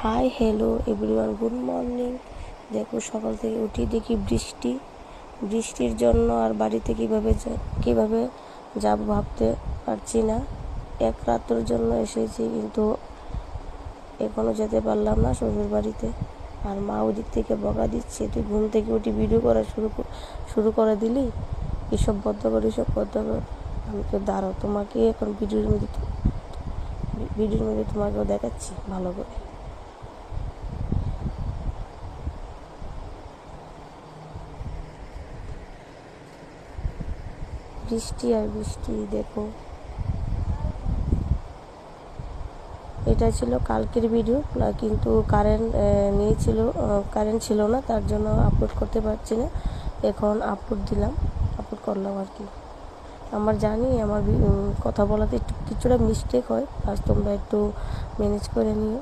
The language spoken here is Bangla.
Hi hello everyone, good morning. দেখো সকাল থেকে উঠি দেখি বৃষ্টির জন্য আর বাড়িতে কিভাবে যাব ভাবতে পারছি না। এক রাতের জন্য এসেছি, কিন্তু এখনও যেতে পারলাম না শ্বশুর বাড়িতে। আর মা ওদিক থেকে বকা দিচ্ছে, তুই ঘুম থেকে উঠি ভিডিও করা শুরু করে দিলি, এসব বদ্ধ কর। আমি তো দাঁড়াও, তোমাকে এখন ভিডিওর মধ্যে তোমাকেও দেখাচ্ছি ভালো করে। বৃষ্টি আর বৃষ্টি, দেখো। এটা ছিল কালকের ভিডিও, কিন্তু কারেন্ট ছিল না, তার জন্য আপলোড করতে পারছি না। এখন আপলোড করলাম আর কি। আমার জানি আমার কথা বলাতে একটু কিছুটা মিস্টেক হয়, আর তোমরা একটু ম্যানেজ করে নিও।